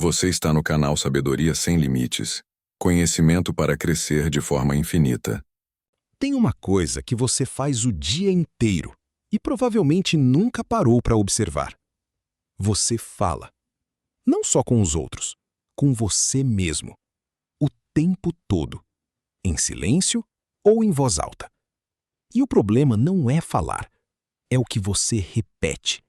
Você está no canal Sabedoria Sem Limites. Conhecimento para crescer de forma infinita. Tem uma coisa que você faz o dia inteiro e provavelmente nunca parou para observar. Você fala. Não só com os outros, com você mesmo. O tempo todo. Em silêncio ou em voz alta. E o problema não é falar. É o que você repete.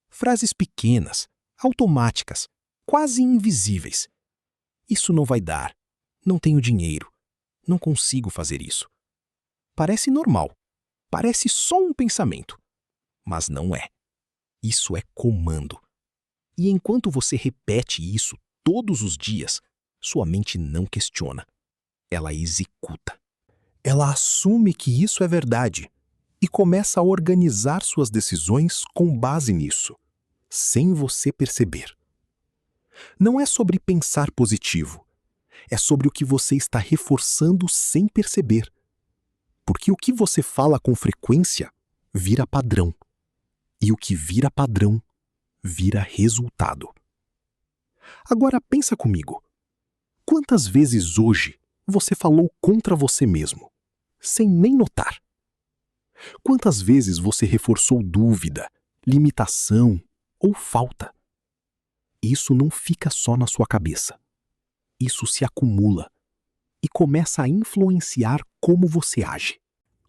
Frases pequenas, automáticas, quase invisíveis. Isso não vai dar. Não tenho dinheiro. Não consigo fazer isso. Parece normal. Parece só um pensamento. Mas não é. Isso é comando. E enquanto você repete isso todos os dias, sua mente não questiona. Ela executa. Ela assume que isso é verdade e começa a organizar suas decisões com base nisso, sem você perceber. Não é sobre pensar positivo. É sobre o que você está reforçando sem perceber. Porque o que você fala com frequência vira padrão. E o que vira padrão vira resultado. Agora pensa comigo. Quantas vezes hoje você falou contra você mesmo, sem nem notar? Quantas vezes você reforçou dúvida, limitação ou falta? Isso não fica só na sua cabeça. Isso se acumula e começa a influenciar como você age.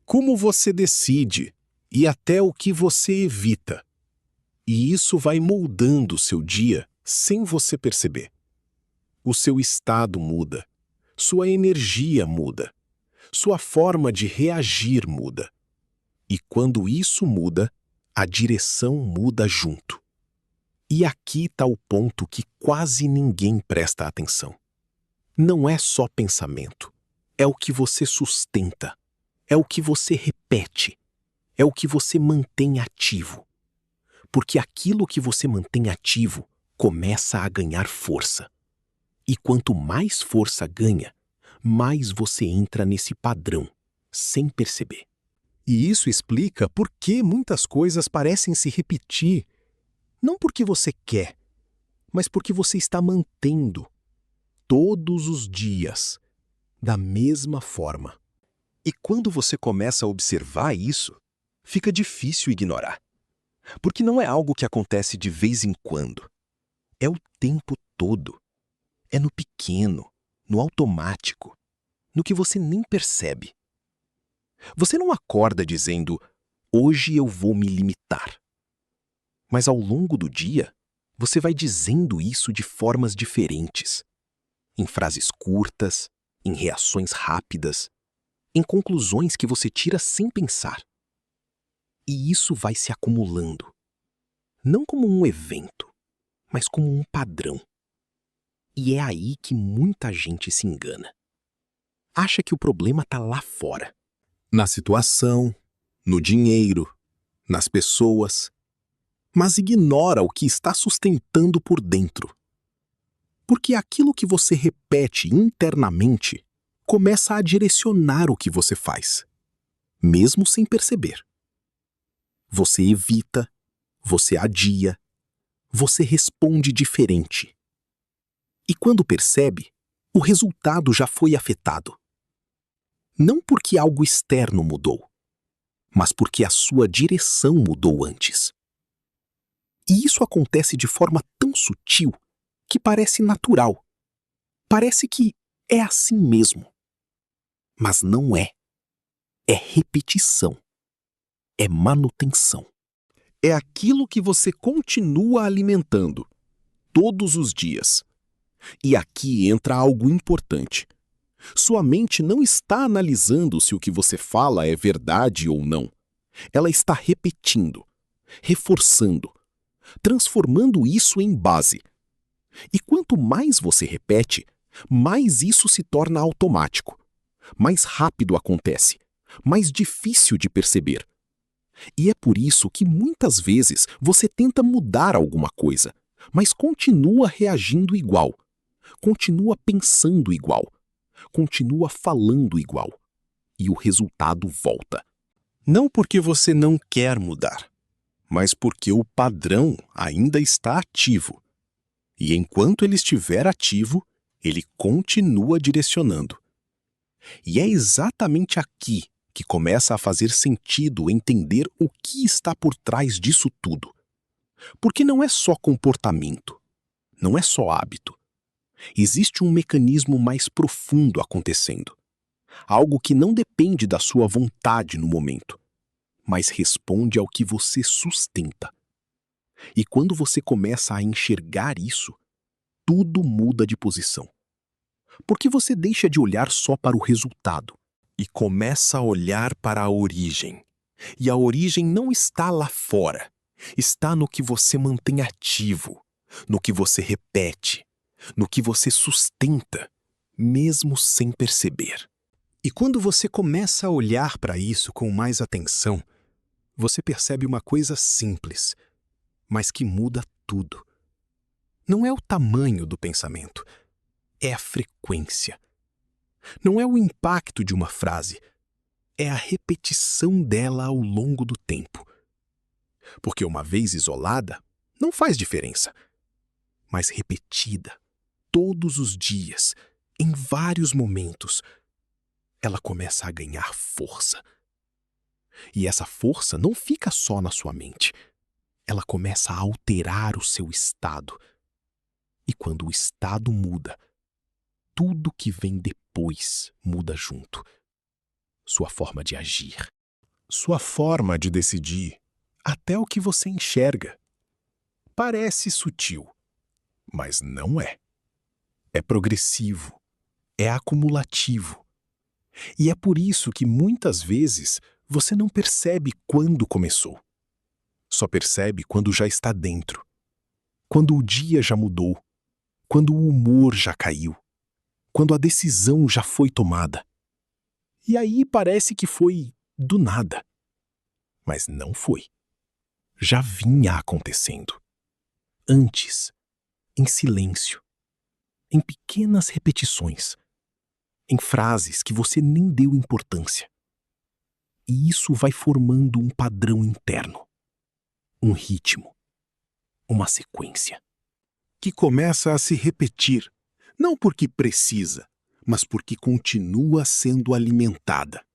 Como você decide e até o que você evita. E isso vai moldando o seu dia sem você perceber. O seu estado muda, sua energia muda, sua forma de reagir muda. E quando isso muda, a direção muda junto. E aqui está o ponto que quase ninguém presta atenção. Não é só pensamento, é o que você sustenta, é o que você repete, é o que você mantém ativo. Porque aquilo que você mantém ativo começa a ganhar força. E quanto mais força ganha, mais você entra nesse padrão, sem perceber. E isso explica por que muitas coisas parecem se repetir, não porque você quer, mas porque você está mantendo todos os dias, da mesma forma. E quando você começa a observar isso, fica difícil ignorar. Porque não é algo que acontece de vez em quando. É o tempo todo. É no pequeno, no automático, no que você nem percebe. Você não acorda dizendo, hoje eu vou me limitar. Mas ao longo do dia, você vai dizendo isso de formas diferentes. Em frases curtas, em reações rápidas, em conclusões que você tira sem pensar. E isso vai se acumulando. Não como um evento, mas como um padrão. E é aí que muita gente se engana. Acha que o problema está lá fora. Na situação, no dinheiro, nas pessoas. Mas ignora o que está sustentando por dentro. Porque aquilo que você repete internamente começa a direcionar o que você faz, mesmo sem perceber. Você evita, você adia, você responde diferente. E quando percebe, o resultado já foi afetado. Não porque algo externo mudou, mas porque a sua direção mudou antes. E isso acontece de forma tão sutil que parece natural. Parece que é assim mesmo. Mas não é. É repetição. É manutenção. É aquilo que você continua alimentando, todos os dias. E aqui entra algo importante. Sua mente não está analisando se o que você fala é verdade ou não. Ela está repetindo, reforçando, transformando isso em base. E quanto mais você repete, mais isso se torna automático. Mais rápido acontece, mais difícil de perceber. E é por isso que muitas vezes você tenta mudar alguma coisa, mas continua reagindo igual, continua pensando igual, continua falando igual. E o resultado volta. Não porque você não quer mudar, mas porque o padrão ainda está ativo. E enquanto ele estiver ativo, ele continua direcionando. E é exatamente aqui que começa a fazer sentido entender o que está por trás disso tudo. Porque não é só comportamento, não é só hábito. Existe um mecanismo mais profundo acontecendo. Algo que não depende da sua vontade no momento, mas responde ao que você sustenta. E quando você começa a enxergar isso, tudo muda de posição. Porque você deixa de olhar só para o resultado e começa a olhar para a origem. E a origem não está lá fora, está no que você mantém ativo, no que você repete, no que você sustenta, mesmo sem perceber. E quando você começa a olhar para isso com mais atenção, você percebe uma coisa simples, mas que muda tudo. Não é o tamanho do pensamento, é a frequência. Não é o impacto de uma frase, é a repetição dela ao longo do tempo. Porque uma vez isolada, não faz diferença. Mas repetida, todos os dias, em vários momentos, ela começa a ganhar força. E essa força não fica só na sua mente. Ela começa a alterar o seu estado. E quando o estado muda, tudo que vem depois muda junto. Sua forma de agir, sua forma de decidir, até o que você enxerga. Parece sutil, mas não é. É progressivo, é acumulativo. E é por isso que muitas vezes você não percebe quando começou. Só percebe quando já está dentro. Quando o dia já mudou. Quando o humor já caiu. Quando a decisão já foi tomada. E aí parece que foi do nada. Mas não foi. Já vinha acontecendo. Antes, em silêncio, em pequenas repetições, em frases que você nem deu importância. E isso vai formando um padrão interno, um ritmo, uma sequência, que começa a se repetir, não porque precisa, mas porque continua sendo alimentada.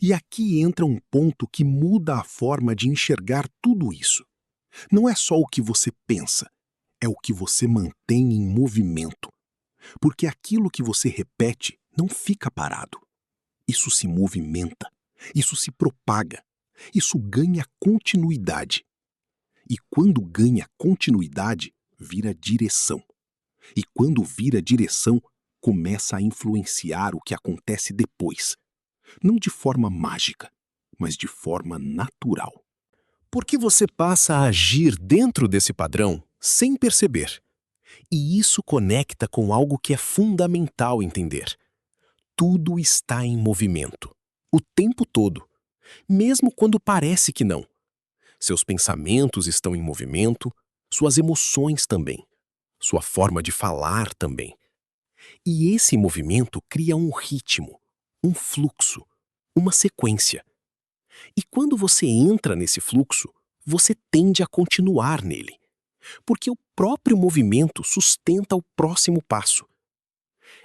E aqui entra um ponto que muda a forma de enxergar tudo isso. Não é só o que você pensa, é o que você mantém em movimento. Porque aquilo que você repete não fica parado. Isso se movimenta, isso se propaga, isso ganha continuidade. E quando ganha continuidade, vira direção. E quando vira direção, começa a influenciar o que acontece depois. Não de forma mágica, mas de forma natural. Porque você passa a agir dentro desse padrão sem perceber. E isso conecta com algo que é fundamental entender. Tudo está em movimento, o tempo todo, mesmo quando parece que não. Seus pensamentos estão em movimento, suas emoções também, sua forma de falar também. E esse movimento cria um ritmo, um fluxo, uma sequência. E quando você entra nesse fluxo, você tende a continuar nele, porque o próprio movimento sustenta o próximo passo.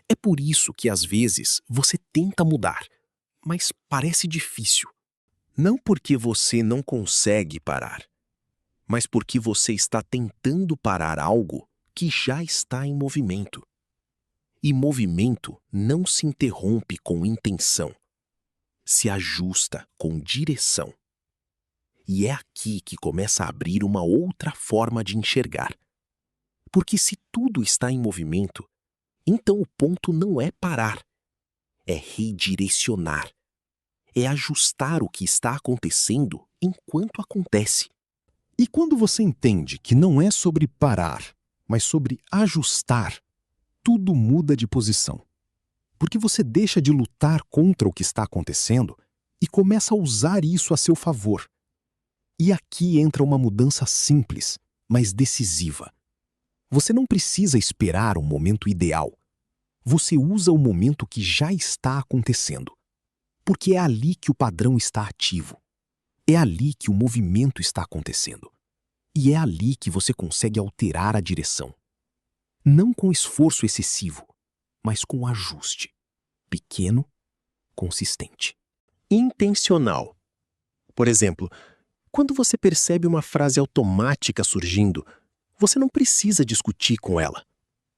É por isso que às vezes você tenta mudar, mas parece difícil. Não porque você não consegue parar, mas porque você está tentando parar algo que já está em movimento. E movimento não se interrompe com intenção, se ajusta com direção. E é aqui que começa a abrir uma outra forma de enxergar. Porque se tudo está em movimento, então o ponto não é parar, é redirecionar, é ajustar o que está acontecendo enquanto acontece. E quando você entende que não é sobre parar, mas sobre ajustar, tudo muda de posição. Porque você deixa de lutar contra o que está acontecendo e começa a usar isso a seu favor. E aqui entra uma mudança simples, mas decisiva. Você não precisa esperar um momento ideal. Você usa o momento que já está acontecendo. Porque é ali que o padrão está ativo. É ali que o movimento está acontecendo. E é ali que você consegue alterar a direção. Não com esforço excessivo, mas com ajuste. Pequeno, consistente. Intencional. Por exemplo, quando você percebe uma frase automática surgindo, você não precisa discutir com ela.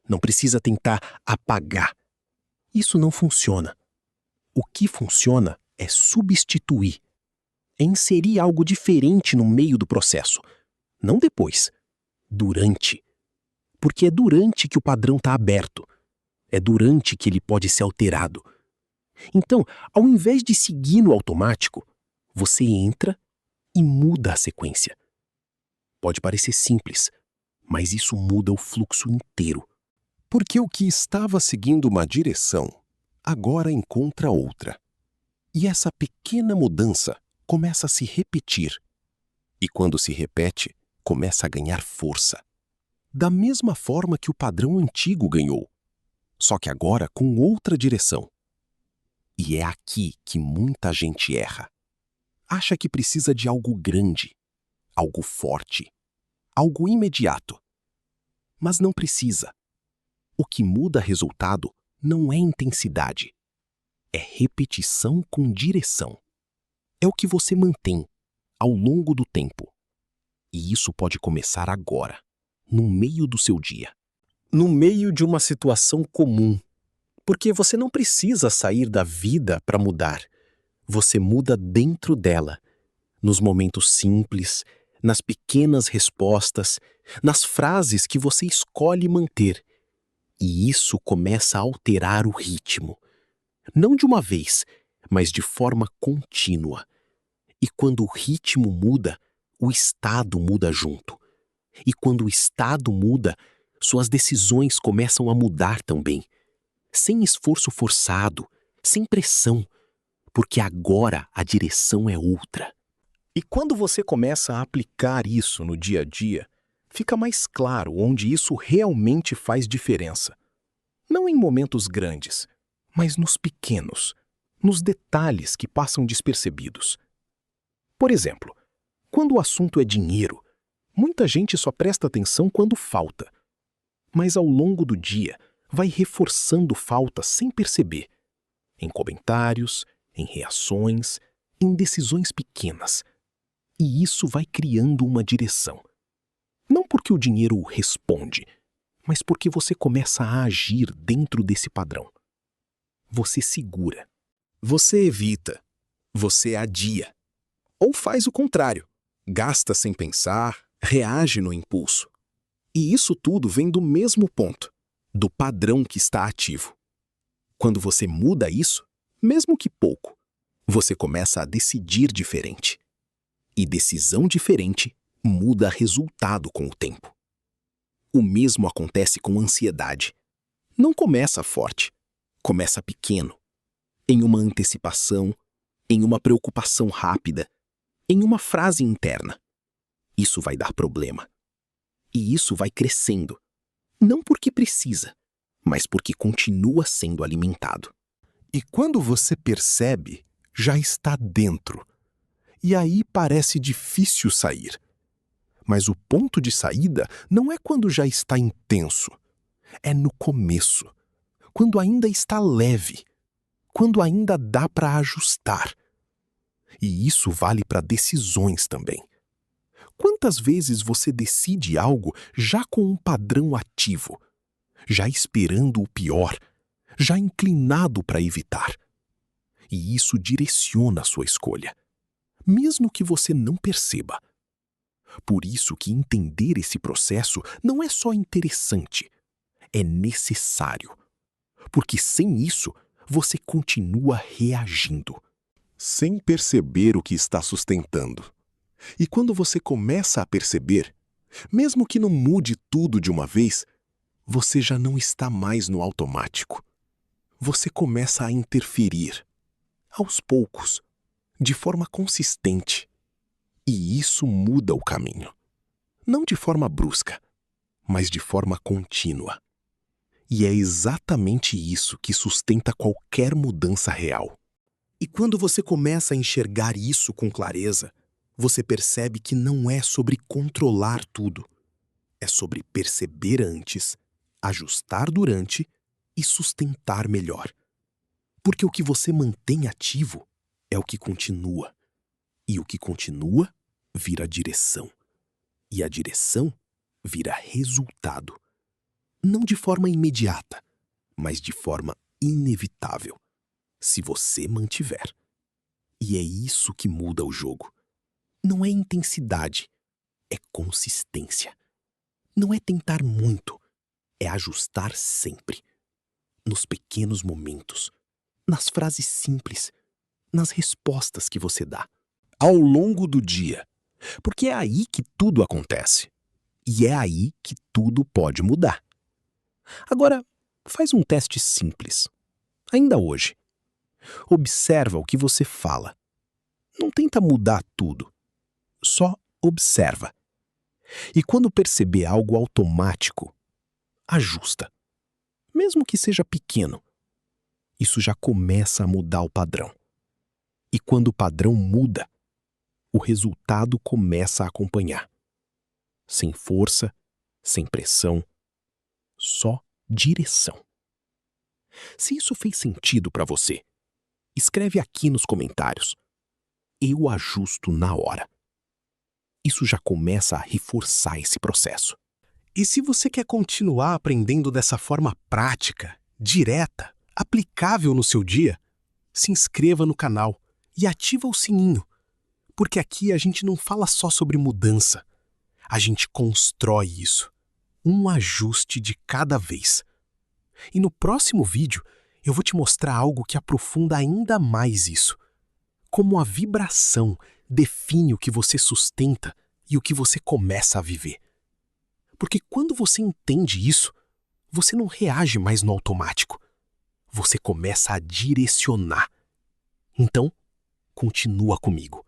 Não precisa tentar apagar. Isso não funciona. O que funciona é substituir. É inserir algo diferente no meio do processo. Não depois. Durante. Porque é durante que o padrão está aberto. É durante que ele pode ser alterado. Então, ao invés de seguir no automático, você entra e muda a sequência. Pode parecer simples, mas isso muda o fluxo inteiro. Porque o que estava seguindo uma direção, agora encontra outra. E essa pequena mudança começa a se repetir. E quando se repete, começa a ganhar força. Da mesma forma que o padrão antigo ganhou, só que agora com outra direção. E é aqui que muita gente erra. Acha que precisa de algo grande, algo forte, algo imediato. Mas não precisa. O que muda resultado não é intensidade. É repetição com direção. É o que você mantém ao longo do tempo. E isso pode começar agora, no meio do seu dia. No meio de uma situação comum. Porque você não precisa sair da vida para mudar. Você muda dentro dela. Nos momentos simples, nas pequenas respostas, nas frases que você escolhe manter. E isso começa a alterar o ritmo. Não de uma vez, mas de forma contínua. E quando o ritmo muda, o estado muda junto. E quando o estado muda, suas decisões começam a mudar também. Sem esforço forçado, sem pressão, porque agora a direção é outra. E quando você começa a aplicar isso no dia a dia, fica mais claro onde isso realmente faz diferença. Não em momentos grandes, mas nos pequenos, nos detalhes que passam despercebidos. Por exemplo, quando o assunto é dinheiro, muita gente só presta atenção quando falta. Mas ao longo do dia, vai reforçando falta sem perceber. Em comentários, em reações, em decisões pequenas. E isso vai criando uma direção. Não porque o dinheiro responde, mas porque você começa a agir dentro desse padrão. Você segura. Você evita. Você adia. Ou faz o contrário. Gasta sem pensar, reage no impulso. E isso tudo vem do mesmo ponto, do padrão que está ativo. Quando você muda isso, mesmo que pouco, você começa a decidir diferente. E decisão diferente muda resultado com o tempo. O mesmo acontece com ansiedade. Não começa forte, começa pequeno, em uma antecipação, em uma preocupação rápida, em uma frase interna. Isso vai dar problema. E isso vai crescendo, não porque precisa, mas porque continua sendo alimentado. E quando você percebe, já está dentro. E aí parece difícil sair. Mas o ponto de saída não é quando já está intenso. É no começo, quando ainda está leve, quando ainda dá para ajustar. E isso vale para decisões também. Quantas vezes você decide algo já com um padrão ativo, já esperando o pior, já inclinado para evitar? E isso direciona a sua escolha, mesmo que você não perceba. Por isso que entender esse processo não é só interessante, é necessário. Porque sem isso, você continua reagindo, sem perceber o que está sustentando. E quando você começa a perceber, mesmo que não mude tudo de uma vez, você já não está mais no automático. Você começa a interferir, aos poucos, de forma consistente. E isso muda o caminho. Não de forma brusca, mas de forma contínua. E é exatamente isso que sustenta qualquer mudança real. E quando você começa a enxergar isso com clareza, você percebe que não é sobre controlar tudo. É sobre perceber antes, ajustar durante e sustentar melhor. Porque o que você mantém ativo é o que continua. E o que continua vira direção. E a direção vira resultado. Não de forma imediata, mas de forma inevitável, se você mantiver. E é isso que muda o jogo. Não é intensidade, é consistência. Não é tentar muito, é ajustar sempre. Nos pequenos momentos, nas frases simples, nas respostas que você dá. Ao longo do dia. Porque é aí que tudo acontece. E é aí que tudo pode mudar. Agora, faz um teste simples. Ainda hoje. Observa o que você fala. Não tenta mudar tudo. Só observa. E quando perceber algo automático, ajusta. Mesmo que seja pequeno. Isso já começa a mudar o padrão. E quando o padrão muda, o resultado começa a acompanhar. Sem força, sem pressão, só direção. Se isso fez sentido para você, escreve aqui nos comentários. Eu ajusto na hora. Isso já começa a reforçar esse processo. E se você quer continuar aprendendo dessa forma prática, direta, aplicável no seu dia, se inscreva no canal e ativa o sininho. Porque aqui a gente não fala só sobre mudança. A gente constrói isso. Um ajuste de cada vez. E no próximo vídeo, eu vou te mostrar algo que aprofunda ainda mais isso. Como a vibração define o que você sustenta e o que você começa a viver. Porque quando você entende isso, você não reage mais no automático. Você começa a direcionar. Então, continua comigo.